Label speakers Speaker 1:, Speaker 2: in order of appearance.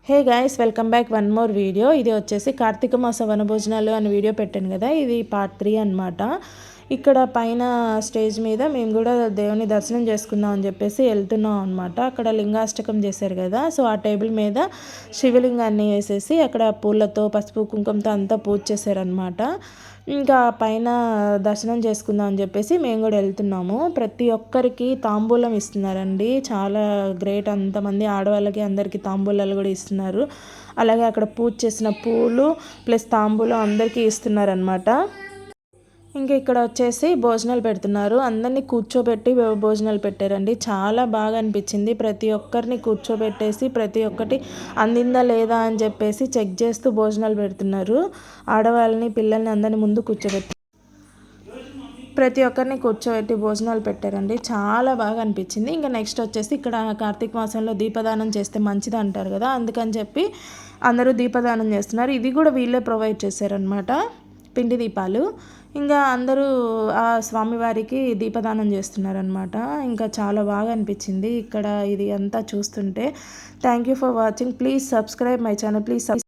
Speaker 1: Hey guys, welcome back one more video. ఇది వచ్చేసి కార్తీక మాస వనభోజనాలు అని వీడియో పెట్టాను కదా, ఇది పార్ట్ 3 అనమాట. ఇక్కడ పైన స్టేజ్ మీద మేము కూడా దేవుని దర్శనం చేసుకుందాం అని చెప్పేసి వెళ్తున్నాం అనమాట. అక్కడ లింగాష్టకం చేశారు కదా, సో ఆ టేబుల్ మీద శివలింగాన్ని వేసేసి అక్కడ పూలతో పసుపు కుంకుమతో అంతా పూజ చేశారనమాట. ఇంకా పైన దర్శనం చేసుకుందాం అని చెప్పేసి మేము కూడా వెళ్తున్నాము. ప్రతి ఒక్కరికి తాంబూలం ఇస్తున్నారండి, చాలా గ్రేట్. అంతమంది ఆడవాళ్ళకి అందరికీ తాంబూలాలు కూడా ఇస్తున్నారు. అలాగే అక్కడ పూజ చేసిన పూలు ప్లస్ తాంబూలం అందరికీ ఇస్తున్నారనమాట. ఇంకా ఇక్కడ వచ్చేసి భోజనాలు పెడుతున్నారు, అందరినీ కూర్చోబెట్టి భోజనాలు పెట్టారండి. చాలా బాగా అనిపించింది. ప్రతి ఒక్కరిని కూర్చోబెట్టేసి ప్రతి ఒక్కటి అందిందా లేదా అని చెప్పేసి చెక్ చేస్తూ భోజనాలు పెడుతున్నారు. ఆడవాళ్ళని పిల్లల్ని అందరినీ ముందు కూర్చోబెట్టి ప్రతి ఒక్కరిని కూర్చోబెట్టి భోజనాలు పెట్టారండి. చాలా బాగా అనిపించింది. ఇంకా నెక్స్ట్ వచ్చేసి ఇక్కడ కార్తీక మాసంలో దీపదానం చేస్తే మంచిది అంటారు కదా, అందుకని చెప్పి అందరూ దీపదానం చేస్తున్నారు. ఇది కూడా వీళ్ళే ప్రొవైడ్ చేశారనమాట, పిండి దీపాలు. ఇంకా అందరూ ఆ స్వామివారికి దీపదానం చేస్తున్నారనమాట. ఇంకా చాలా బాగా అనిపించింది ఇక్కడ ఇది అంతా చూస్తుంటే. Thank you for watching. Please subscribe my channel. Please